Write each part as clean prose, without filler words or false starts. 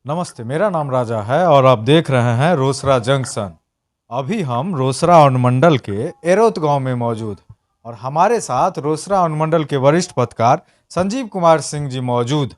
नमस्ते, मेरा नाम राजा है और आप देख रहे हैं रोसड़ा जंक्शन। अभी हम रोसड़ा अनुमंडल के एरोत गांव में मौजूद और हमारे साथ रोसड़ा अनुमंडल के वरिष्ठ पत्रकार संजीव कुमार सिंह जी मौजूद।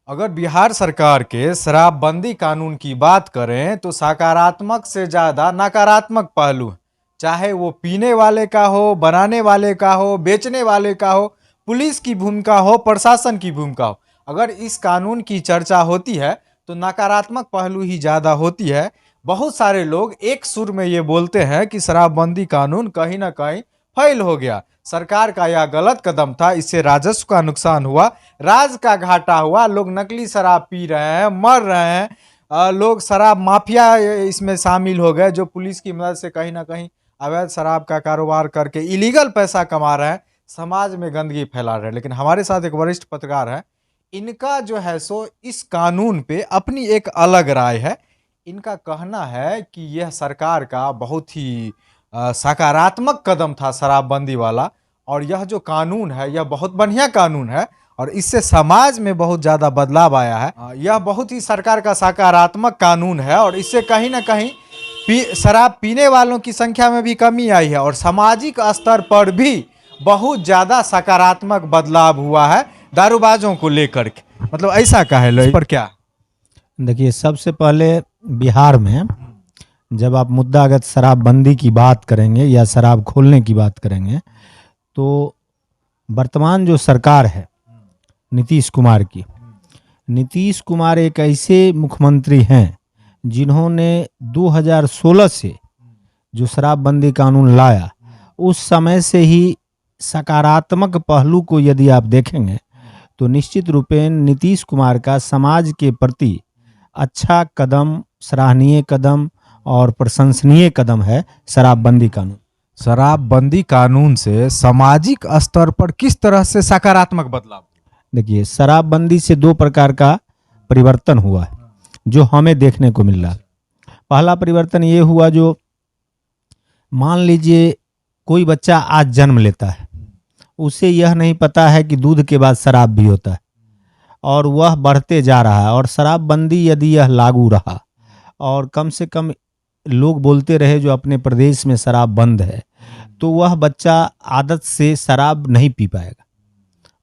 अगर बिहार सरकार के शराबबंदी कानून की बात करें तो सकारात्मक से ज़्यादा नकारात्मक पहलू है। चाहे वो पीने वाले का हो, बनाने वाले का हो, बेचने वाले का हो, पुलिस की भूमिका हो, प्रशासन की भूमिका हो। अगर इस कानून की चर्चा होती है तो नकारात्मक पहलू ही ज़्यादा होती है। बहुत सारे लोग एक सुर में ये बोलते हैं कि शराबबंदी कानून कहीं ना कहीं फेल हो गया, सरकार का यह गलत कदम था, इससे राजस्व का नुकसान हुआ, राज का घाटा हुआ, लोग नकली शराब पी रहे हैं, मर रहे हैं, लोग शराब माफिया इसमें शामिल हो गए जो पुलिस की मदद से कहीं ना कहीं अवैध शराब का कारोबार करके इलीगल पैसा कमा रहे हैं, समाज में गंदगी फैला रहे हैं। लेकिन हमारे साथ एक वरिष्ठ पत्रकार है, इनका जो है सो इस कानून पे अपनी एक अलग राय है। इनका कहना है कि यह सरकार का बहुत ही सकारात्मक कदम था शराबबंदी वाला, और यह जो कानून है यह बहुत बढ़िया कानून है और इससे समाज में बहुत ज़्यादा बदलाव आया है। यह बहुत ही सरकार का सकारात्मक कानून है और इससे कहीं ना कहीं शराब पीने वालों की संख्या में भी कमी आई है और सामाजिक स्तर पर भी बहुत ज़्यादा सकारात्मक बदलाव हुआ है दारूबाजों को लेकर के। मतलब ऐसा का है इस पर क्या? देखिए, सबसे पहले बिहार में जब आप मुद्दागत शराबबंदी की बात करेंगे या शराब खोलने की बात करेंगे तो वर्तमान जो सरकार है नीतीश कुमार की, नीतीश कुमार एक ऐसे मुख्यमंत्री हैं जिन्होंने 2016 से जो शराबबंदी कानून लाया उस समय से ही सकारात्मक पहलू को यदि आप देखेंगे तो निश्चित रूपेण नीतीश कुमार का समाज के प्रति अच्छा कदम, सराहनीय कदम और प्रशंसनीय कदम है शराबबंदी कानून। शराबबंदी कानून से सामाजिक स्तर पर किस तरह से सकारात्मक बदलाव? देखिए, शराबबंदी से दो प्रकार का परिवर्तन हुआ है जो हमें देखने को मिल रहा है। पहला परिवर्तन ये हुआ, जो मान लीजिए कोई बच्चा आज जन्म लेता है, उसे यह नहीं पता है कि दूध के बाद शराब भी होता है और वह बढ़ते जा रहा है। और शराबबंदी यदि यह लागू रहा और कम से कम लोग बोलते रहे जो अपने प्रदेश में शराब बंद है, तो वह बच्चा आदत से शराब नहीं पी पाएगा,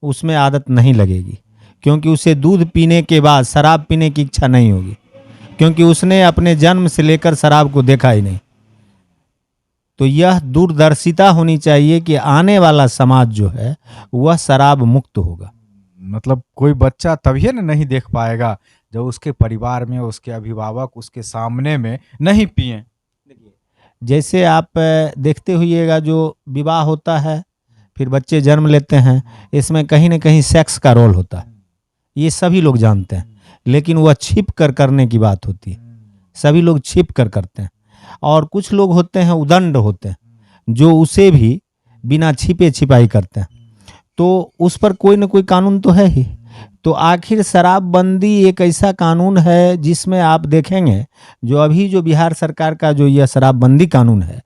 उसमें आदत नहीं लगेगी, क्योंकि उसे दूध पीने के बाद शराब पीने की इच्छा नहीं होगी, क्योंकि उसने अपने जन्म से लेकर शराब को देखा ही नहीं। तो यह दूरदर्शिता होनी चाहिए कि आने वाला समाज जो है वह शराब मुक्त होगा। मतलब कोई बच्चा तभी न नहीं देख पाएगा जब उसके परिवार में उसके अभिभावक उसके सामने में नहीं पिए। जैसे आप देखते हुइएगा जो विवाह होता है, फिर बच्चे जन्म लेते हैं, इसमें कहीं ना कहीं सेक्स का रोल होता है, ये सभी लोग जानते हैं, लेकिन वह छिप कर करने की बात होती है, सभी लोग छिप कर करते हैं। और कुछ लोग होते हैं उदंड होते हैं जो उसे भी बिना छिपे छिपाई करते हैं, तो उस पर कोई ना कोई कानून तो है ही। तो आखिर शराबबंदी एक ऐसा कानून है जिसमें आप देखेंगे जो अभी जो बिहार सरकार का जो यह शराबबंदी कानून है,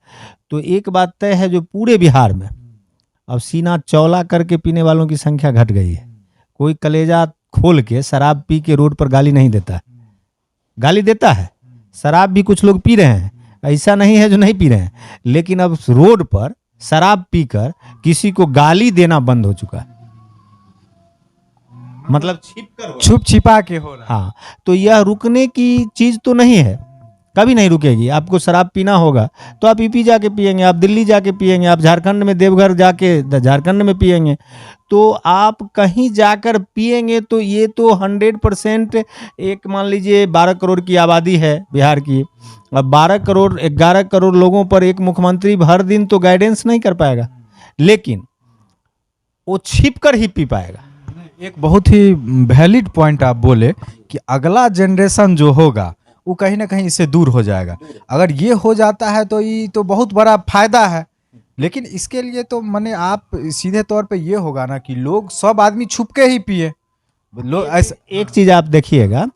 तो एक बात तय है जो पूरे बिहार में अब सीना चौला करके पीने वालों की संख्या घट गई है। कोई कलेजा खोल के शराब पी के रोड पर गाली नहीं देता है, गाली देता है, शराब भी कुछ लोग पी रहे हैं, ऐसा नहीं है जो नहीं पी रहे हैं, लेकिन अब रोड पर शराब पीकर किसी को गाली देना बंद हो चुका है, मतलब छुप छिपा के हो रहा है। हाँ, तो यह रुकने की चीज तो नहीं है, कभी नहीं रुकेगी। आपको शराब पीना होगा तो आप यूपी जाके पिएंगे, आप दिल्ली जाके पिएंगे, आप झारखंड में देवघर जाके झारखंड में पिएंगे, तो आप कहीं जाकर पिएंगे। तो ये तो 100% एक मान लीजिए 12 करोड़ की आबादी है बिहार की, अब 12 करोड़ 11 करोड़ लोगों पर एक मुख्यमंत्री हर दिन तो गाइडेंस नहीं कर पाएगा, लेकिन वो छिप कर ही पी पाएगा। एक बहुत ही वैलिड पॉइंट आप बोले कि अगला जनरेशन जो होगा वो कहीं ना कहीं इससे दूर हो जाएगा। अगर ये हो जाता है तो ये तो बहुत बड़ा फायदा है, लेकिन इसके लिए तो माने आप सीधे तौर पे ये होगा ना कि लोग सब आदमी छुप के ही पिए। लोग ऐसा एक चीज आप देखिएगा,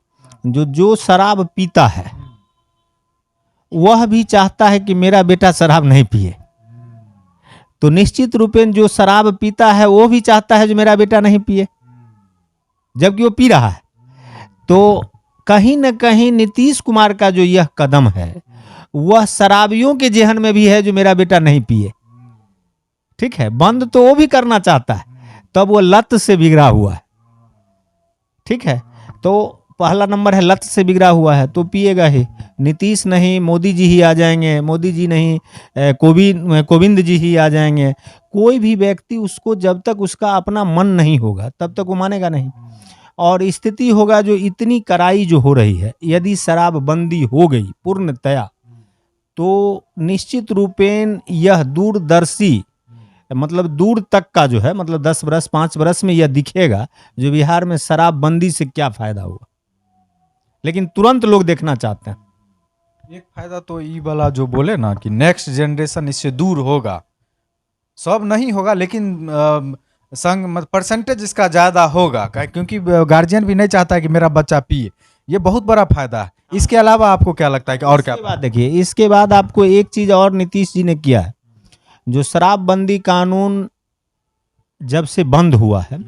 जो शराब पीता है वह भी चाहता है कि मेरा बेटा शराब नहीं पिए, तो निश्चित रूपेण जो शराब पीता है वो भी चाहता है जो मेरा बेटा नहीं पिए, जबकि वो पी रहा है। तो कहीं न कहीं नीतीश कुमार का जो यह कदम है वह शराबियों के जेहन में भी है जो मेरा बेटा नहीं पिए। ठीक है, बंद तो वो भी करना चाहता है, तब वो लत से बिगड़ा हुआ है। ठीक है, तो पहला नंबर है लत से बिगड़ा हुआ है तो पिएगा ही। नीतीश नहीं, मोदी जी ही आ जाएंगे, मोदी जी नहीं, कोविंद जी ही आ जाएंगे। कोई भी व्यक्ति उसको जब तक उसका अपना मन नहीं होगा तब तक वो मानेगा नहीं। और स्थिति होगा जो इतनी कड़ाई जो हो रही है, यदि शराबबंदी हो गई पूर्णतया तो निश्चित रूपेण यह दूरदर्शी, मतलब दूर तक का जो है, मतलब 10 बरस 5 बरस में यह दिखेगा जो बिहार में शराबबंदी से क्या फायदा हुआ। लेकिन तुरंत लोग देखना चाहते हैं। एक फायदा तो ई वाला जो बोले ना कि नेक्स्ट जनरेशन इससे दूर होगा, सब नहीं होगा लेकिन संग परसेंटेज इसका ज्यादा होगा, क्योंकि गार्जियन भी नहीं चाहता है कि मेरा बच्चा पिए। ये बहुत बड़ा फायदा है। इसके अलावा आपको क्या लगता है कि और क्या? इसके बाद देखिए, इसके बाद आपको एक चीज और नीतीश जी ने किया है। जो शराबबंदी कानून जब से बंद हुआ है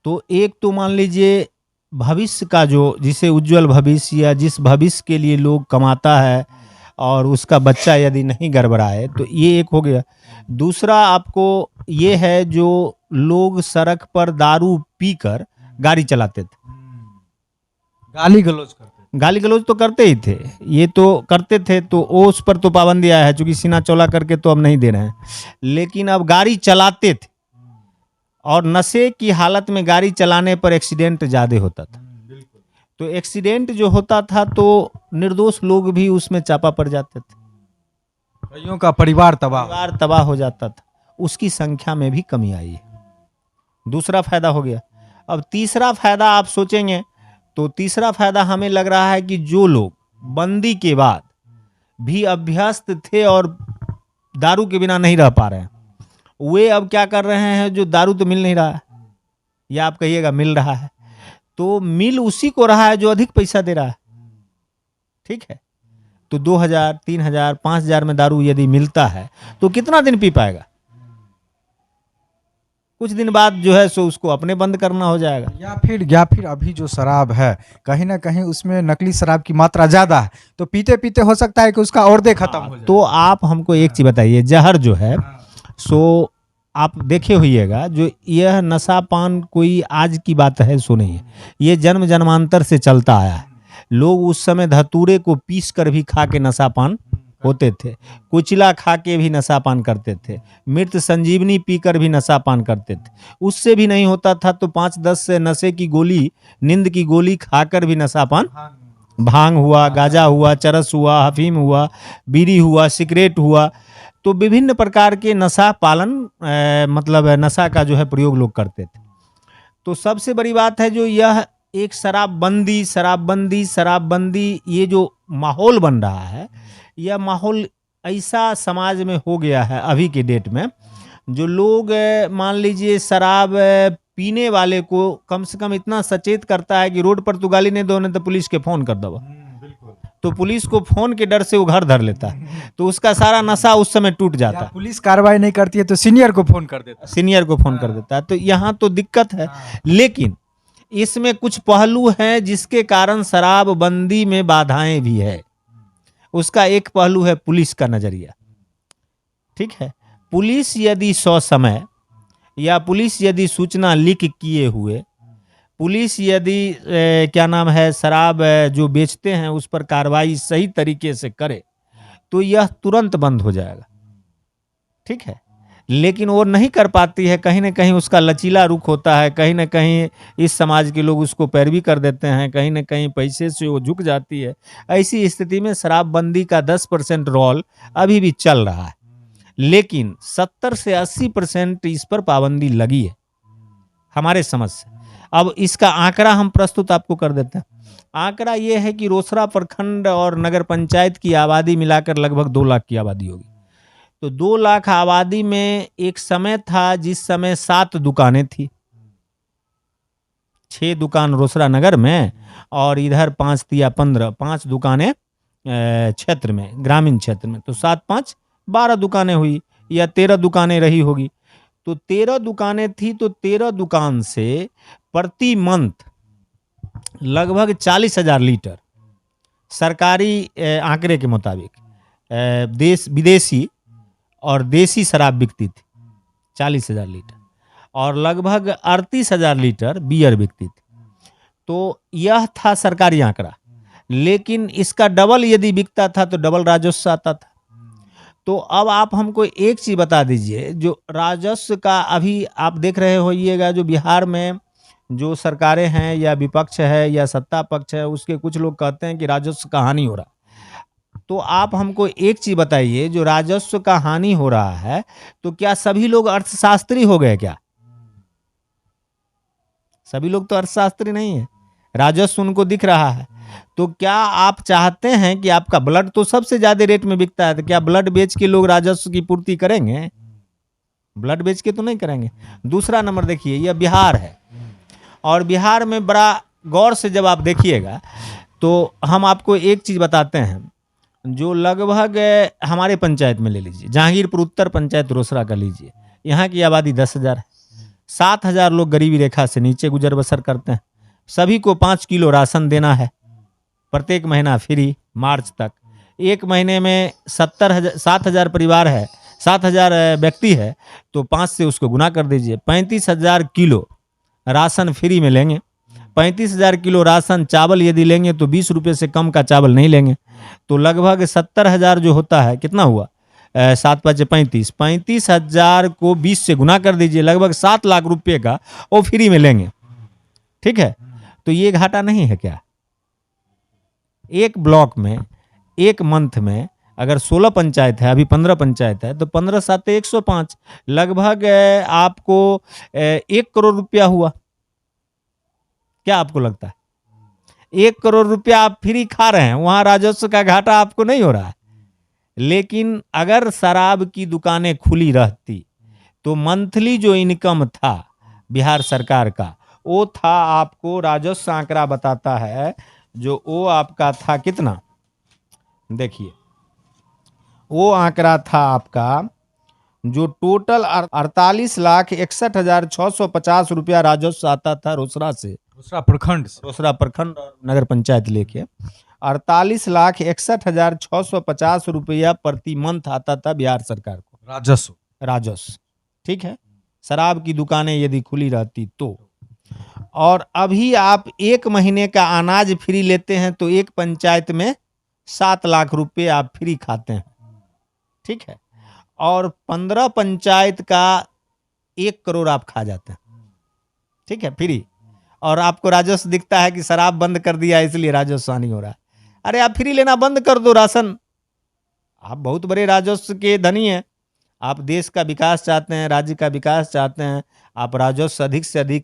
तो एक तो मान लीजिए भविष्य का जो, जिसे उज्जवल भविष्य या जिस भविष्य के लिए लोग कमाता है और उसका बच्चा यदि नहीं गड़बड़ाए तो ये एक हो गया। दूसरा आपको ये है जो लोग सड़क पर दारू पीकर गाड़ी चलाते थे, गाली गलौज करते गाली गलौज तो करते ही थे, ये तो करते थे, तो वो उस पर तो पाबंदी आया है, चूंकि सीना चौला करके तो अब नहीं दे रहे हैं, लेकिन अब गाड़ी चलाते थे और नशे की हालत में गाड़ी चलाने पर एक्सीडेंट ज़्यादा होता था। तो एक्सीडेंट जो होता था तो निर्दोष लोग भी उसमें चापा पड़ जाते थे, कईयों का परिवार तबाह। परिवार तबाह हो जाता था। उसकी संख्या में भी कमी आई है। दूसरा फायदा हो गया। अब तीसरा फायदा आप सोचेंगे तो तीसरा फायदा हमें लग रहा है कि जो लोग बंदी के बाद भी अभ्यस्त थे और दारू के बिना नहीं रह पा रहे हैं, वे अब क्या कर रहे हैं, जो दारू तो मिल नहीं रहा है, या आप कहिएगा मिल रहा है, तो मिल उसी को रहा है जो अधिक पैसा दे रहा है। ठीक है, तो 2000, 3000, 5000 में दारू यदि मिलता है तो कितना दिन पी पाएगा? कुछ दिन बाद जो है सो उसको अपने बंद करना हो जाएगा। या फिर अभी जो शराब है कहीं ना कहीं उसमें नकली शराब की मात्रा ज्यादा है, तो पीते पीते हो सकता है कि उसका और दे खत्म हो जाए। तो आप हमको एक चीज बताइए, जहर जो है सो आप देखे होइएगा, जो यह नशा पान कोई आज की बात है सो नहीं है, ये जन्म जन्मांतर से चलता आया है। लोग उस समय धतूरे को पीस कर भी खा के नशा पान होते थे, कुचिला खा के भी नशा पान करते थे, मृत संजीवनी पीकर भी नशा पान करते थे। उससे भी नहीं होता था तो 5-10 से नशे की गोली, नींद की गोली खाकर भी नशा पान, भांग हुआ, गांजा हुआ, चरस हुआ, अफीम हुआ, बीड़ी हुआ, सिगरेट हुआ, तो विभिन्न प्रकार के नशा पालन मतलब नशा का जो है प्रयोग लोग करते थे। तो सबसे बड़ी बात है जो यह एक शराबबंदी ये जो माहौल बन रहा है, यह माहौल ऐसा समाज में हो गया है अभी के डेट में, जो लोग मान लीजिए शराब पीने वाले को कम से कम इतना सचेत करता है कि रोड पर तू गाली नहीं दो नहीं तो पुलिस के फोन कर दो। तो पुलिस को फोन के डर से वो घर धर लेता है, तो उसका सारा नशा उस समय टूट जाता है। पुलिस कार्रवाई नहीं करती है तो सीनियर को फोन कर देता है, सीनियर को फोन कर देता है। तो यहाँ तो दिक्कत है, लेकिन इसमें कुछ पहलू हैं जिसके कारण शराबबंदी में बाधाएं भी है। उसका एक पहलू है पुलिस का नजरिया। ठीक है, पुलिस यदि ससमय या पुलिस यदि सूचना लीक किए हुए, पुलिस यदि क्या नाम है शराब जो बेचते हैं उस पर कार्रवाई सही तरीके से करे तो यह तुरंत बंद हो जाएगा। ठीक है, लेकिन वो नहीं कर पाती है, कहीं ना कहीं उसका लचीला रुख होता है, कहीं ना कहीं इस समाज के लोग उसको पैरवी कर देते हैं, कहीं ना कहीं पैसे से वो झुक जाती है। ऐसी स्थिति में शराबबंदी का 10% रोल अभी भी चल रहा है, लेकिन 70 से 80% इस पर पाबंदी लगी है हमारे समझ से। अब इसका आंकड़ा हम प्रस्तुत आपको कर देते हैं। आंकड़ा ये है कि रोसड़ा प्रखंड और नगर पंचायत की आबादी मिलाकर लगभग 2 लाख की आबादी होगी। तो 2 लाख आबादी में एक समय था जिस समय 7 दुकानें थी, 6 दुकान रोसड़ा नगर में और इधर 5 या 15, 5 दुकानें क्षेत्र में, ग्रामीण क्षेत्र में। तो 7, 5, 12 दुकानें हुई या 13 दुकानें रही होगी। तो 13 दुकानें थी, तो 13 दुकान से प्रति मंथ लगभग 40,000 लीटर सरकारी आंकड़े के मुताबिक देश विदेशी और देसी शराब बिकती थी, 40,000 लीटर, और लगभग 38,000 लीटर बियर बिकती थी। तो यह था सरकारी आंकड़ा, लेकिन इसका डबल यदि बिकता था तो डबल राजस्व आता था। तो अब आप हमको एक चीज बता दीजिए, जो राजस्व का अभी आप देख रहे होइएगा, जो बिहार में जो सरकारें हैं या विपक्ष है या सत्ता पक्ष है, उसके कुछ लोग कहते हैं कि राजस्व का हानि हो रहा। तो आप हमको एक चीज बताइए, जो राजस्व का हानि हो रहा है, तो क्या सभी लोग अर्थशास्त्री हो गए क्या? सभी लोग तो अर्थशास्त्री नहीं है, राजस्व उनको दिख रहा है। तो क्या आप चाहते हैं कि आपका ब्लड तो सबसे ज्यादा रेट में बिकता है, तो क्या ब्लड बेच के लोग राजस्व की पूर्ति करेंगे? ब्लड बेच के तो नहीं करेंगे। दूसरा नंबर देखिए, यह बिहार है, और बिहार में बड़ा गौर से जब आप देखिएगा तो हम आपको एक चीज बताते हैं, जो लगभग हमारे पंचायत में ले लीजिए, जहांगीरपुर उत्तर पंचायत रोसड़ा का लीजिए, यहाँ की आबादी 10,000 है। 7,000 लोग गरीबी रेखा से नीचे गुजर बसर करते हैं। सभी को 5 किलो राशन देना है प्रत्येक महीना फ्री, मार्च तक। एक महीने में 7,000 परिवार है, 7,000 व्यक्ति है, तो 5 से उसको गुना कर दीजिए। 35,000 किलो राशन फ्री में लेंगे। 35,000 किलो राशन चावल यदि लेंगे तो 20 रुपये से कम का चावल नहीं लेंगे। तो लगभग 70,000 जो होता है, कितना हुआ? 7 5 35, 35,000 को 20 से गुना कर दीजिए, लगभग 7 लाख रुपये का वो फ्री में लेंगे। ठीक है, तो ये घाटा नहीं है क्या? एक ब्लॉक में एक मंथ में अगर 16 पंचायत है, अभी 15 पंचायत है, तो 15 7 105, लगभग आपको 1 करोड़ रुपया हुआ। क्या आपको लगता है 1 करोड़ रुपया आप फ्री खा रहे हैं, वहां राजस्व का घाटा आपको नहीं हो रहा है? लेकिन अगर शराब की दुकानें खुली रहती तो मंथली जो इनकम था बिहार सरकार का, वो था, आपको राजस्व आंकड़ा बताता है, जो वो आपका था कितना, देखिए वो आंकड़ा था आपका, जो टोटल 48,61,650 रुपया राजस्व आता था रोसड़ा से, रोसड़ा प्रखंड से। रोसड़ा प्रखंड और नगर पंचायत लेके 48,61,650 रुपया प्रति मंथ आता था बिहार सरकार को राजस्व। ठीक है, शराब की दुकानें यदि खुली रहती तो। और अभी आप एक महीने का अनाज फ्री लेते हैं तो एक पंचायत में 7 लाख रुपए आप फ्री खाते हैं। ठीक है, और 15 पंचायत का 1 करोड़ आप खा जाते हैं। ठीक है, फ्री। और आपको राजस्व दिखता है कि शराब बंद कर दिया इसलिए राजस्व हानि हो रहा है। अरे आप फ्री लेना बंद कर दो राशन, आप बहुत बड़े राजस्व के धनी हैं, आप देश का विकास चाहते हैं, राज्य का विकास चाहते हैं, आप राजस्व अधिक से अधिक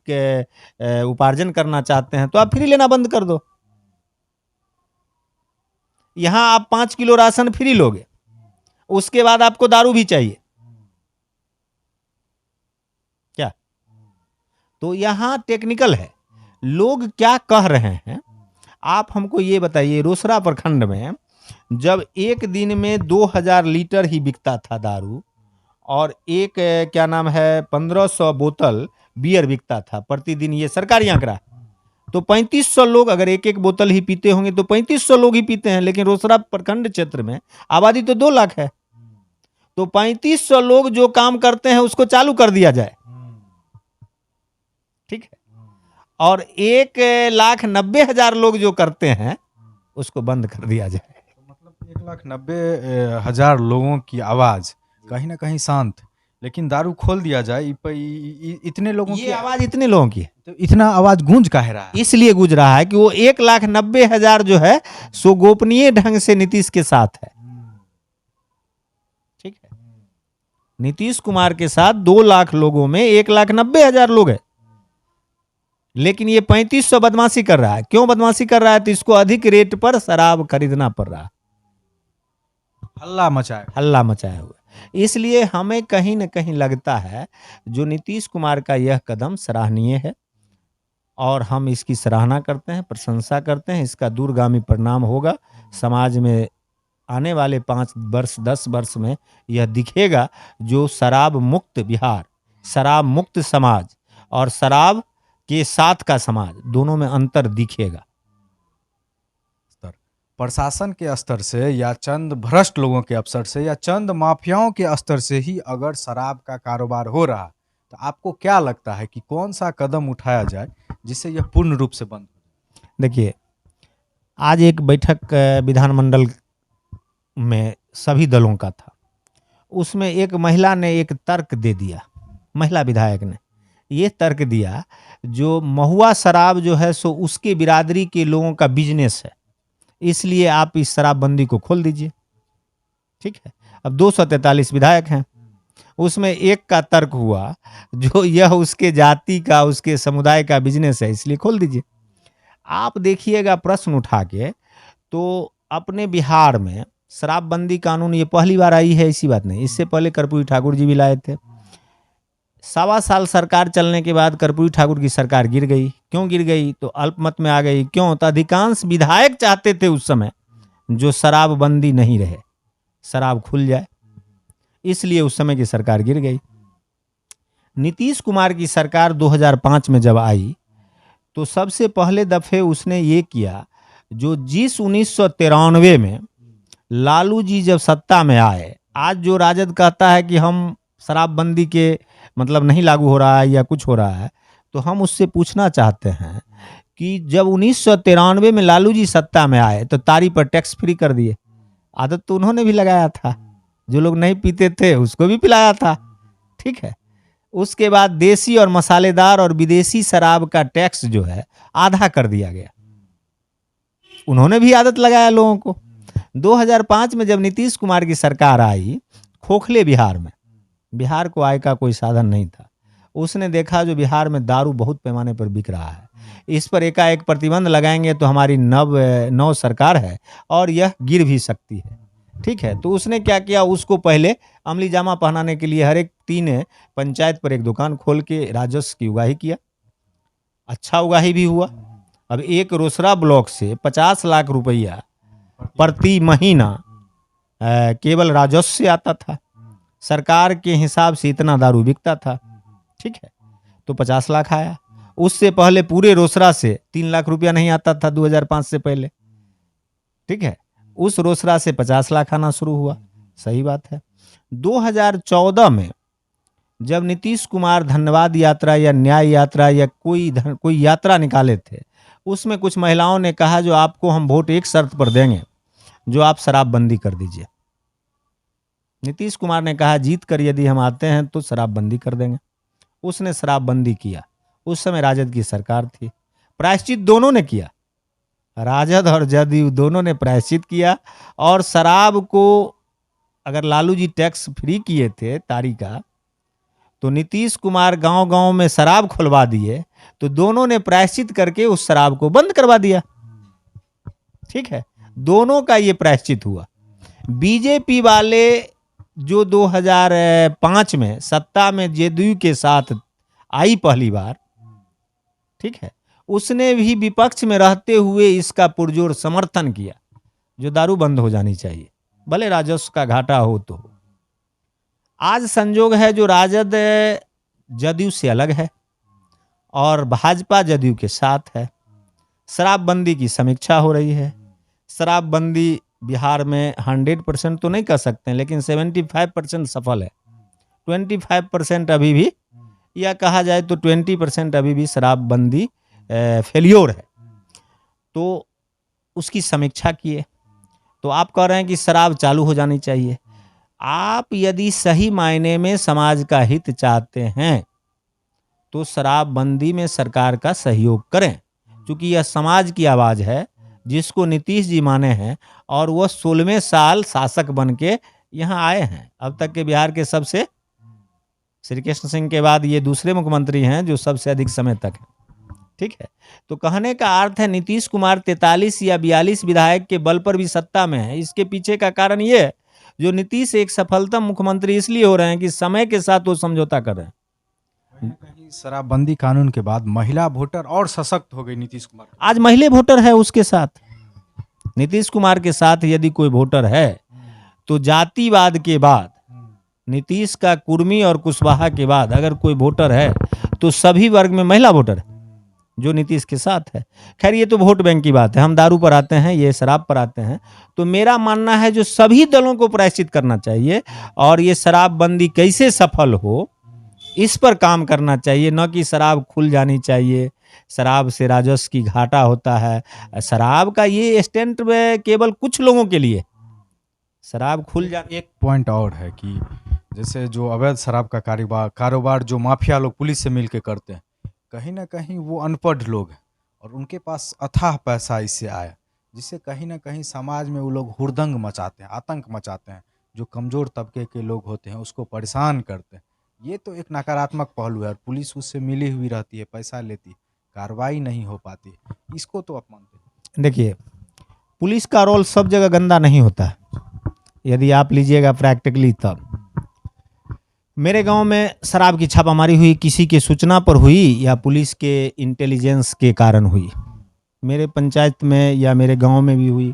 उपार्जन करना चाहते हैं, तो आप फ्री लेना बंद कर दो। यहां आप 5 किलो राशन फ्री लोगे, उसके बाद आपको दारू भी चाहिए क्या? तो यहां टेक्निकल है, लोग क्या कह रहे हैं आप हमको ये बताइए। रोसड़ा प्रखंड में जब एक दिन में 2,000 लीटर ही बिकता था दारू, और एक क्या नाम है 1,500 बोतल बियर बिकता था प्रतिदिन, ये सरकारी आंकड़ा, तो 3,500 लोग अगर एक एक बोतल ही पीते होंगे तो 3,500 लोग ही पीते हैं। लेकिन रोसड़ा प्रखंड क्षेत्र में आबादी तो 2 लाख है, तो 3,500 लोग जो काम करते हैं उसको चालू कर दिया जाए। ठीक है, और 1,90,000 लोग जो करते हैं उसको बंद कर दिया जाए। मतलब 1,90,000 लोगों की आवाज कहीं ना कहीं शांत, लेकिन दारू खोल दिया जाए इतने लोगों की आवाज इतने लोगों की है, तो इतना आवाज गूंज काहे रहा है? इसलिए गूंज रहा है कि वो 1,90,000 जो है सो गोपनीय ढंग से नीतीश के साथ है। ठीक है, नीतीश कुमार के साथ 2 लाख लोगों में 1,90,000 लोग है, लेकिन ये 3,500 बदमाशी कर रहा है। क्यों बदमाशी कर रहा है? तो इसको अधिक रेट पर शराब खरीदना पड़ रहा है, हल्ला मचाया हुआ। इसलिए हमें कहीं न कहीं लगता है जो नीतीश कुमार का यह कदम सराहनीय है, और हम इसकी सराहना करते हैं, प्रशंसा करते हैं। इसका दूरगामी परिणाम होगा समाज में, आने वाले 5 वर्ष 10 वर्ष में यह दिखेगा, जो शराब मुक्त बिहार, शराब मुक्त समाज और शराब के साथ का समाज, दोनों में अंतर दिखेगा। स्तर प्रशासन के स्तर से या चंद भ्रष्ट लोगों के अवसर से या चंद माफियाओं के स्तर से ही अगर शराब का कारोबार हो रहा, तो आपको क्या लगता है कि कौन सा कदम उठाया जाए जिससे यह पूर्ण रूप से बंद हो? देखिए, आज एक बैठक विधानमंडल में सभी दलों का था। उसमें एक महिला ने एक तर्क दे दिया, महिला विधायक ने ये तर्क दिया, जो महुआ शराब जो है सो उसके बिरादरी के लोगों का बिजनेस है, इसलिए आप इस शराबबंदी को खोल दीजिए। ठीक है, अब 243 विधायक हैं, उसमें एक का तर्क हुआ जो यह उसके जाति का, उसके समुदाय का बिजनेस है, इसलिए खोल दीजिए। आप देखिएगा प्रश्न उठा के, तो अपने बिहार में शराबबंदी कानून ये पहली बार आई है, ऐसी बात नहीं। इससे पहले कर्पूरी ठाकुर जी भी लाए थे। 1.25 साल सरकार चलने के बाद कर्पूरी ठाकुर की सरकार गिर गई। क्यों गिर गई? तो अल्पमत में आ गई। क्यों? तो अधिकांश विधायक चाहते थे उस समय जो शराबबंदी नहीं रहे, शराब खुल जाए, इसलिए उस समय की सरकार गिर गई। नीतीश कुमार की सरकार 2005 में जब आई, तो सबसे पहले दफे उसने ये किया, जो जिस 1993 में लालू जी जब सत्ता में आए, आज जो राजद कहता है कि हम शराबबंदी के मतलब नहीं लागू हो रहा है या कुछ हो रहा है, तो हम उससे पूछना चाहते हैं कि जब 1993 में लालू जी सत्ता में आए तो तारी पर टैक्स फ्री कर दिए। आदत तो उन्होंने भी लगाया था, जो लोग नहीं पीते थे उसको भी पिलाया था। ठीक है, उसके बाद देसी और मसालेदार और विदेशी शराब का टैक्स जो है आधा कर दिया गया, उन्होंने भी आदत लगाया लोगों को। 2005 में जब नीतीश कुमार की सरकार आई, खोखले बिहार में, बिहार को आय का कोई साधन नहीं था, उसने देखा जो बिहार में दारू बहुत पैमाने पर बिक रहा है, इस पर एकाएक प्रतिबंध लगाएंगे तो हमारी नव सरकार है और यह गिर भी सकती है। ठीक है, तो उसने क्या किया, उसको पहले अमली जामा पहनाने के लिए हर एक 3 पंचायत पर एक दुकान खोल के राजस्व की उगाही किया। अच्छा उगाही भी हुआ। अब एक रोसड़ा ब्लॉक से 50 लाख रुपया प्रति महीना केवल राजस्व से आता था। सरकार के हिसाब से इतना दारू बिकता था। ठीक है, तो 50 लाख आया। उससे पहले पूरे रोसड़ा से 3 लाख रुपया नहीं आता था 2005 से पहले। ठीक है, उस रोसड़ा से 50 लाख आना शुरू हुआ। सही बात है। 2014 में जब नीतीश कुमार धन्यवाद यात्रा या न्याय यात्रा या कोई यात्रा निकाले थे, उसमें कुछ महिलाओं ने कहा जो आपको हम वोट एक शर्त पर देंगे, जो आप शराबबंदी कर दीजिए। नीतीश कुमार ने कहा जीत कर यदि हम आते हैं तो शराबबंदी कर देंगे। उसने शराबबंदी किया। उस समय राजद की सरकार थी। प्रायश्चित दोनों ने किया, राजद और जदयू दोनों ने प्रायश्चित किया। और शराब को अगर लालू जी टैक्स फ्री किए थे तारी का, तो नीतीश कुमार गांव-गांव में शराब खुलवा दिए, तो दोनों ने प्रायश्चित करके उस शराब को बंद करवा दिया। ठीक है, दोनों का ये प्रायश्चित हुआ। बीजेपी वाले जो 2005 में सत्ता में जेडीयू के साथ आई पहली बार, ठीक है, उसने भी विपक्ष में रहते हुए इसका पुरजोर समर्थन किया, जो दारू बंद हो जानी चाहिए, भले राजस्व का घाटा हो तो। आज संजोग है जो राजद जदयू से अलग है और भाजपा जदयू के साथ है। शराबबंदी की समीक्षा हो रही है। शराबबंदी बिहार में 100% तो नहीं कह सकते हैं, लेकिन 75% सफल है। 25% अभी भी, या कहा जाए तो 20% अभी भी शराबबंदी फेलियोर है। तो उसकी समीक्षा किए। तो आप कह रहे हैं कि शराब चालू हो जानी चाहिए। आप यदि सही मायने में समाज का हित चाहते हैं तो शराबबंदी में सरकार का सहयोग करें, क्योंकि यह समाज की आवाज़ है जिसको नीतीश जी माने हैं, और वह 16वें साल शासक बन के यहाँ आए हैं। अब तक के बिहार के सबसे, श्री कृष्ण सिंह के बाद ये दूसरे मुख्यमंत्री हैं जो सबसे अधिक समय तक हैं। ठीक है, तो कहने का अर्थ है नीतीश कुमार 43 या 42 विधायक के बल पर भी सत्ता में है। इसके पीछे का कारण ये है, जो नीतीश एक सफलतम मुख्यमंत्री इसलिए हो रहे हैं कि समय के साथ वो समझौता कर रहे हैं। कहीं शराबबंदी कानून के बाद महिला वोटर और सशक्त हो गई नीतीश कुमार। आज महिला वोटर है उसके साथ, नीतीश कुमार के साथ यदि कोई वोटर है तो जातिवाद के बाद, नीतीश का कुर्मी और कुशवाहा के बाद अगर कोई वोटर है तो सभी वर्ग में महिला वोटर है। जो नीतीश के साथ है। खैर ये तो वोट बैंक की बात है, हम दारू पर आते हैं, ये शराब पर आते हैं। तो मेरा मानना है जो सभी दलों को प्रायश्चित करना चाहिए और ये शराबबंदी कैसे सफल हो इस पर काम करना चाहिए, न कि शराब खुल जानी चाहिए। शराब से राजस्व की घाटा होता है। शराब का ये स्टैंड में केवल कुछ लोगों के लिए, शराब खुल जा एक पॉइंट और है कि जैसे जो अवैध शराब का कारोबार जो माफिया लोग पुलिस से मिलके करते हैं, कहीं ना कहीं वो अनपढ़ लोग हैं और उनके पास अथाह पैसा इससे आया, जिससे कहीं ना कहीं समाज में वो लोग हुड़दंग मचाते हैं, आतंक मचाते हैं। जो कमज़ोर तबके के लोग होते हैं उसको परेशान करते हैं। ये तो एक नकारात्मक पहलू है और पुलिस उससे मिली हुई रहती है, पैसा लेती है, कार्रवाई नहीं हो पाती। इसको तो आप मानते हैं? देखिए, पुलिस का रोल सब जगह गंदा नहीं होता है, यदि आप लीजिएगा प्रैक्टिकली। तब मेरे गांव में शराब की छापामारी हुई, किसी की सूचना पर हुई या पुलिस के इंटेलिजेंस के कारण हुई। मेरे पंचायत में या मेरे गांव में भी हुई।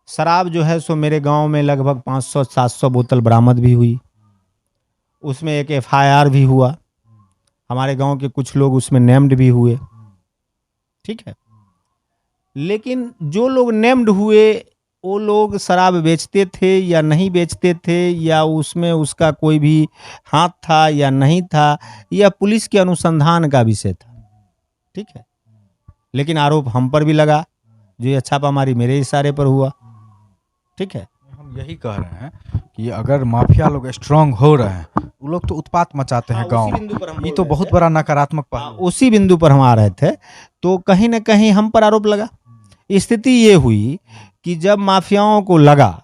शराब जो है सो मेरे गांव में लगभग 500-700 बोतल बरामद भी हुई। उसमें एक FIR भी हुआ। हमारे गांव के कुछ लोग उसमें नेम्ड भी हुए। ठीक है, लेकिन जो लोग नेम्ड हुए वो लोग शराब बेचते थे या नहीं बेचते थे, या उसमें उसका कोई भी हाथ था या नहीं था, या पुलिस के अनुसंधान का विषय था। ठीक है, लेकिन आरोप हम पर भी लगा, जो ये छापामारी मेरे इशारे पर हुआ। ठीक है, हम यही कह रहे हैं कि अगर माफिया लोग स्ट्रांग हो रहे हैं, वो लोग तो उत्पात मचाते हैं गांव में, ये तो बहुत बड़ा नकारात्मक पहलू है। उसी बिंदु पर हम आ रहे थे, तो कहीं ना कहीं हम पर आरोप लगा। स्थिति ये हुई कि जब माफियाओं को लगा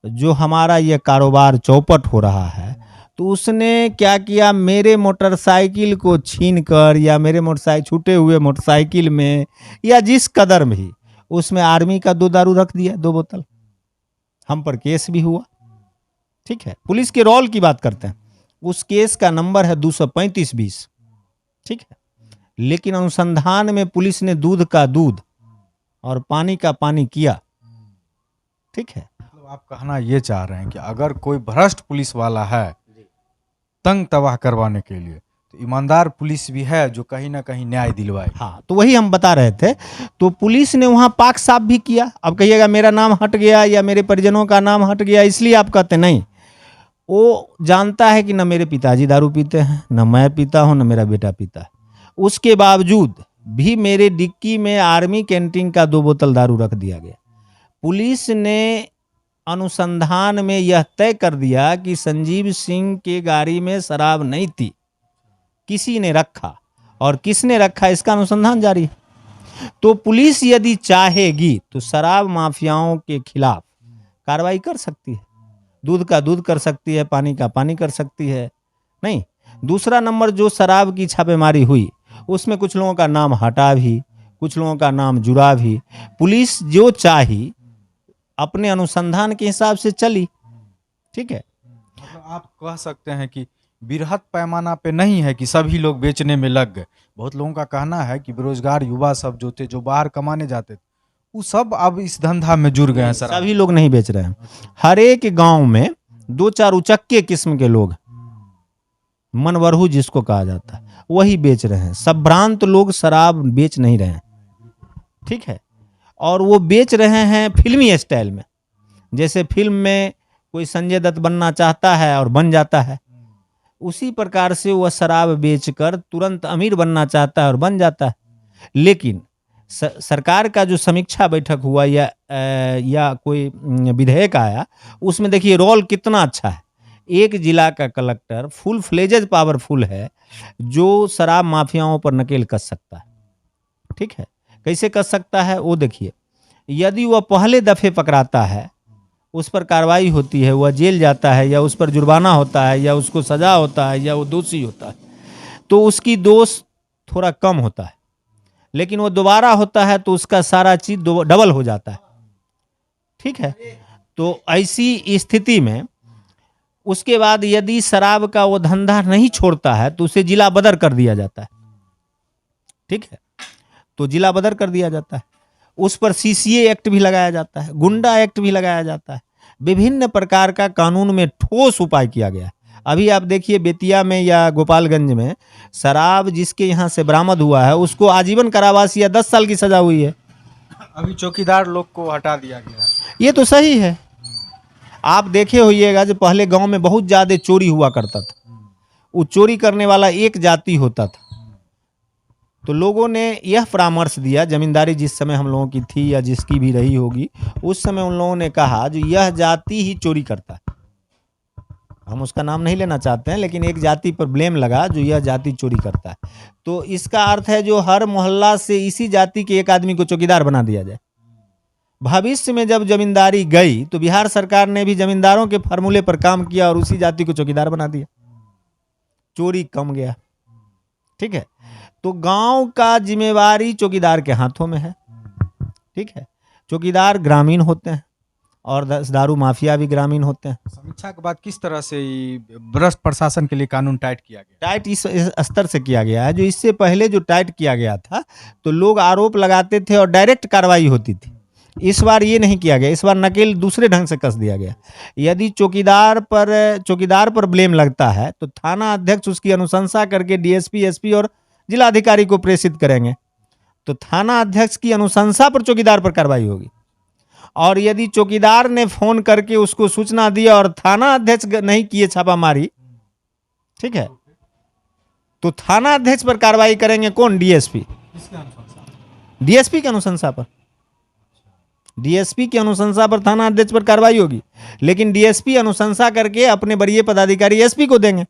जो हमारा ये कारोबार चौपट हो रहा है, तो उसने क्या किया, मेरे मोटरसाइकिल को छीन कर या मेरे मोटरसाइकिल छूटे हुए मोटरसाइकिल में या जिस कदर में ही उसमें आर्मी का 2 दारू रख दिया, 2 बोतल। हम पर केस भी हुआ। ठीक है, पुलिस के रोल की बात करते हैं, उस केस का नंबर है 235-20। ठीक है, लेकिन अनुसंधान में पुलिस ने दूध का दूध और पानी का पानी किया। ठीक है, मतलब आप कहना ये चाह रहे हैं कि अगर कोई भ्रष्ट पुलिस वाला है तंग तबाह करवाने के लिए, तो ईमानदार पुलिस भी है जो कहीं ना कहीं न्याय दिलवाए। हाँ, तो वही हम बता रहे थे। तो पुलिस ने वहां पाक साफ भी किया। अब कहिएगा मेरा नाम हट गया या मेरे परिजनों का नाम हट गया इसलिए आप कहते नहीं। वो जानता है कि न मेरे पिताजी दारू पीते हैं, न मैं पीता हूं, न मेरा बेटा पीता है। उसके बावजूद भी मेरे डिक्की में आर्मी कैंटीन का 2 बोतल दारू रख दिया गया। पुलिस ने अनुसंधान में यह तय कर दिया कि संजीव सिंह के गाड़ी में शराब नहीं थी, किसी ने रखा, और किसने रखा इसका अनुसंधान जारी है। तो पुलिस यदि चाहेगी तो शराब माफियाओं के खिलाफ कार्रवाई कर सकती है, दूध का दूध कर सकती है, पानी का पानी कर सकती है। नहीं, दूसरा नंबर जो शराब की छापेमारी हुई उसमें कुछ लोगों का नाम हटा भी, कुछ लोगों का नाम जुड़ा भी। पुलिस जो चाही अपने अनुसंधान के हिसाब से चली। ठीक है, मतलब आप कह सकते हैं कि बृहद पैमाना पे नहीं है कि सभी लोग बेचने में लग गए। बहुत लोगों का कहना है कि बेरोजगार युवा सब जो थे, जो बाहर कमाने जाते थे, वो सब अब इस धंधा में जुड़ गए हैं। सर, सभी लोग नहीं बेच रहे हैं। हर एक गांव में 2-4 उचक्के किस्म के लोग, मनवरहु जिसको कहा जाता है, वही बेच रहे हैं। संभ्रांत लोग शराब बेच नहीं रहे हैं। ठीक है, और वो बेच रहे हैं फिल्मी स्टाइल में। जैसे फिल्म में कोई संजय दत्त बनना चाहता है और बन जाता है, उसी प्रकार से वह शराब बेचकर तुरंत अमीर बनना चाहता है और बन जाता है। लेकिन सरकार का जो समीक्षा बैठक हुआ या कोई विधेयक आया, उसमें देखिए रोल कितना अच्छा है। एक जिला का कलेक्टर फुल फ्लेजेज पावरफुल है, जो शराब माफियाओं पर नकेल कस सकता है। ठीक है, कैसे कस सकता है वो देखिए। यदि वह पहले दफे पकड़ाता है, उस पर कार्रवाई होती है, वह जेल जाता है या उस पर जुर्माना होता है या उसको सजा होता है या वो दोषी होता है, तो उसकी दोष थोड़ा कम होता है। लेकिन वो दोबारा होता है तो उसका सारा चीज डबल हो जाता है। ठीक है, तो ऐसी स्थिति में उसके बाद यदि शराब का वो धंधा नहीं छोड़ता है तो उसे जिला बदर कर दिया जाता है। ठीक है, तो जिला बदर कर दिया जाता है। उस पर CCA एक्ट भी लगाया जाता है, गुंडा एक्ट भी लगाया जाता है। विभिन्न प्रकार का कानून में ठोस उपाय किया गया है। अभी आप देखिए बेतिया में या गोपालगंज में शराब जिसके यहाँ से बरामद हुआ है उसको आजीवन कारावास या 10 साल की सजा हुई है। अभी चौकीदार लोग को हटा दिया गया। ये तो सही है। आप देखे होइएगा जो पहले गांव में बहुत ज़्यादा चोरी हुआ करता था, वो चोरी करने वाला एक जाति होता था, तो लोगों ने यह परामर्श दिया, जमींदारी जिस समय हम लोगों की थी या जिसकी भी रही होगी उस समय उन लोगों ने कहा जो यह जाति ही चोरी करता है। हम उसका नाम नहीं लेना चाहते हैं, लेकिन एक जाति पर ब्लेम लगा जो यह जाति चोरी करता है। तो इसका अर्थ है जो हर मोहल्ला से इसी जाति के एक आदमी को चौकीदार बना दिया जाए। भविष्य में जब जमींदारी गई तो बिहार सरकार ने भी जमींदारों के फार्मूले पर काम किया और उसी जाति को चौकीदार बना दिया, चोरी कम गया। ठीक है, तो गांव का जिम्मेवारी चौकीदार के हाथों में है। ठीक है, चौकीदार ग्रामीण होते हैं और दारू माफिया भी ग्रामीण होते हैं। समीक्षा के बाद किस तरह से भ्रष्ट प्रशासन के लिए कानून टाइट किया गया? टाइट इस स्तर से किया गया है जो इससे पहले जो टाइट किया गया था तो लोग आरोप लगाते थे और डायरेक्ट कार्रवाई होती थी। इस बार ये नहीं किया गया, इस बार नकेल दूसरे ढंग से कस दिया गया। यदि चौकीदार पर ब्लेम लगता है तो थाना अध्यक्ष उसकी अनुशंसा करके डीएसपी, एसपी और जिला अधिकारी को प्रेषित करेंगे, तो थाना अध्यक्ष की अनुशंसा पर चौकीदार पर कार्रवाई होगी। और यदि चौकीदार ने फोन करके उसको सूचना दिया और थाना अध्यक्ष नहीं किए छापामारी, ठीक है, तो थाना अध्यक्ष पर कार्रवाई करेंगे कौन? डीएसपी। डीएसपी की अनुशंसा पर, डीएसपी की अनुशंसा पर थाना अध्यक्ष पर कार्रवाई होगी, लेकिन डीएसपी अनुशंसा करके अपने वरीय पदाधिकारी एसपी को देंगे।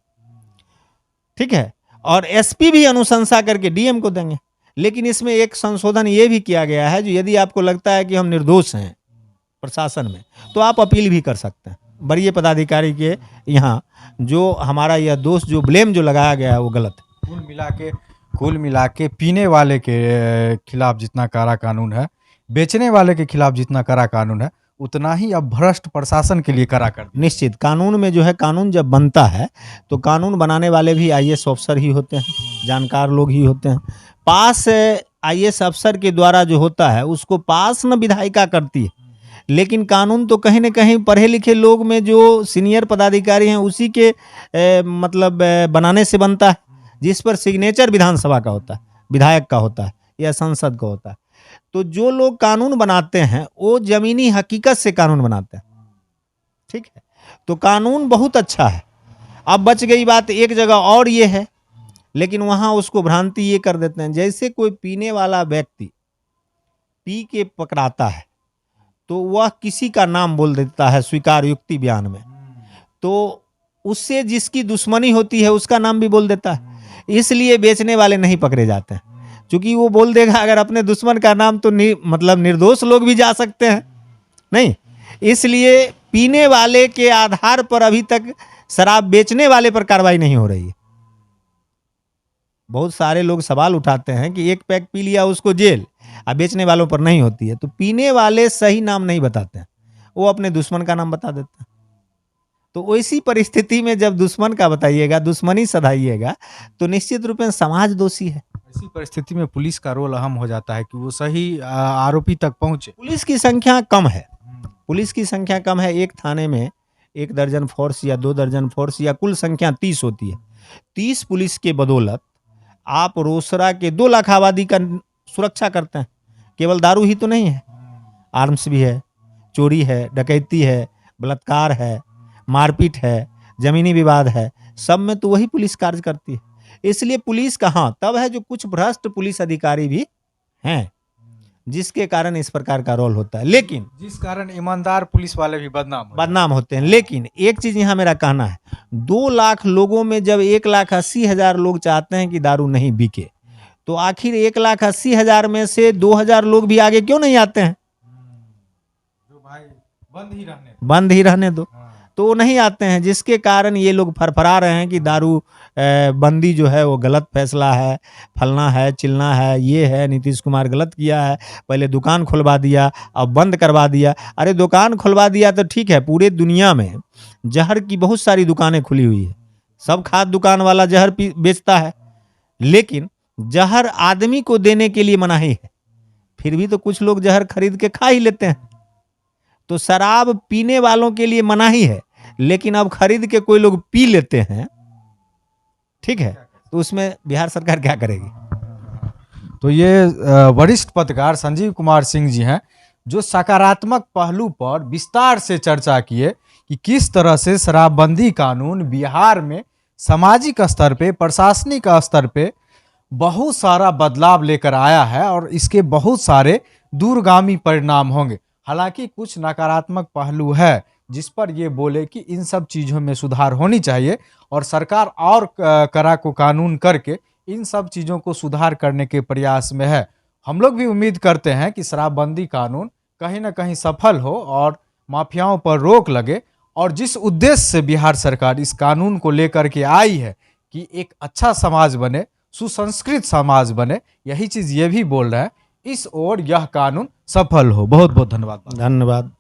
ठीक है, और एसपी भी अनुशंसा करके डीएम को देंगे। लेकिन इसमें एक संशोधन ये भी किया गया है जो यदि आपको लगता है कि हम निर्दोष हैं प्रशासन में तो आप अपील भी कर सकते हैं वरीय पदाधिकारी के यहाँ, जो हमारा यह दोष जो ब्लेम जो लगाया गया है वो गलत है। कुल मिला के पीने वाले के खिलाफ जितना कड़ा कानून है, बेचने वाले के खिलाफ जितना कड़ा कानून है, उतना ही अब भ्रष्ट प्रशासन के लिए कड़ा कर। निश्चित कानून में जो है, कानून जब बनता है तो कानून बनाने वाले भी आईएएस अफसर ही होते हैं, जानकार लोग ही होते हैं। पास आईएएस अफसर के द्वारा जो होता है उसको पास न विधायिका करती है, लेकिन कानून तो कहीं न कहीं पढ़े लिखे लोग में जो सीनियर पदाधिकारी हैं उसी के बनाने से बनता है, जिस पर सिग्नेचर विधानसभा का होता है, विधायक का होता है या संसद का होता है। तो जो लोग कानून बनाते हैं वो जमीनी हकीकत से कानून बनाते हैं। ठीक है, तो कानून बहुत अच्छा है। अब बच गई बात एक जगह और ये है, लेकिन वहां उसको भ्रांति ये कर देते हैं, जैसे कोई पीने वाला व्यक्ति पी के पकड़ाता है तो वह किसी का नाम बोल देता है स्वीकार युक्ति बयान में, तो उससे जिसकी दुश्मनी होती है उसका नाम भी बोल देता है। इसलिए बेचने वाले नहीं पकड़े जाते हैं, क्योंकि वो बोल देगा अगर अपने दुश्मन का नाम तो निर्दोष लोग भी जा सकते हैं नहीं। इसलिए पीने वाले के आधार पर अभी तक शराब बेचने वाले पर कार्रवाई नहीं हो रही है। बहुत सारे लोग सवाल उठाते हैं कि एक पैक पी लिया उसको जेल, अब बेचने वालों पर नहीं होती है। तो पीने वाले सही नाम नहीं बताते हैं, वो अपने दुश्मन का नाम बता देते हैं। तो वैसी परिस्थिति में जब दुश्मन का बताइएगा, दुश्मनी सधाइएगा, तो निश्चित रूप में समाज दोषी है। ऐसी परिस्थिति में पुलिस का रोल अहम हो जाता है कि वो सही आरोपी तक पहुंचे। पुलिस की संख्या कम है, पुलिस की संख्या कम है। एक थाने में 1 दर्जन फोर्स या 2 दर्जन फोर्स या कुल संख्या 30 होती है। 30 पुलिस के बदौलत आप रोसड़ा के 2 लाख आबादी का सुरक्षा करते हैं। केवल दारू ही तो नहीं है, आर्म्स भी है, चोरी है, डकैती है, बलात्कार है, मारपीट है, जमीनी विवाद है, सब में तो वही पुलिस कार्य करती है। इसलिए पुलिस कहाँ तब है जो कुछ भ्रष्ट पुलिस अधिकारी भी हैं, जिसके कारण इस प्रकार का रोल होता है। लेकिन जिस कारण ईमानदार पुलिस वाले भी बदनाम होते हैं। लेकिन एक चीज यहाँ मेरा कहना है, 2 लाख लोगों में जब 1,80,000 लोग चाहते हैं कि दारू नहीं बिके, तो आखिर 1,80,000 में से 2,000 लोग भी आगे क्यों नहीं आते हैं? जो भाई बंद ही रहने दो, तो वो नहीं आते हैं, जिसके कारण ये लोग फरफरा रहे हैं कि दारू बंदी जो है वो गलत फैसला है, फलना है, चिलना है, ये है, नीतीश कुमार गलत किया है, पहले दुकान खुलवा दिया अब बंद करवा दिया। अरे दुकान खुलवा दिया तो ठीक है, पूरे दुनिया में जहर की बहुत सारी दुकानें खुली हुई है, सब खाद दुकान वाला जहर बेचता है, लेकिन जहर आदमी को देने के लिए मनाही है, फिर भी तो कुछ लोग जहर खरीद के खा ही लेते हैं। तो शराब पीने वालों के लिए मनाही है, लेकिन अब खरीद के कोई लोग पी लेते हैं, ठीक है, तो उसमें बिहार सरकार क्या करेगी? तो ये वरिष्ठ पत्रकार संजीव कुमार सिंह जी हैं, जो सकारात्मक पहलू पर विस्तार से चर्चा किए कि किस तरह से शराबबंदी कानून बिहार में सामाजिक स्तर पे, प्रशासनिक स्तर पे बहुत सारा बदलाव लेकर आया है और इसके बहुत सारे दूरगामी परिणाम होंगे। हालांकि कुछ नकारात्मक पहलू है जिस पर ये बोले कि इन सब चीज़ों में सुधार होनी चाहिए और सरकार और कड़ा को कानून करके इन सब चीज़ों को सुधार करने के प्रयास में है। हम लोग भी उम्मीद करते हैं कि शराबबंदी कानून कहीं ना कहीं सफल हो और माफियाओं पर रोक लगे, और जिस उद्देश्य से बिहार सरकार इस कानून को लेकर के आई है कि एक अच्छा समाज बने, सुसंस्कृत समाज बने, यही चीज़ ये भी बोल रहे हैं, इस ओर यह कानून सफल हो। बहुत बहुत धन्यवाद। धन्यवाद।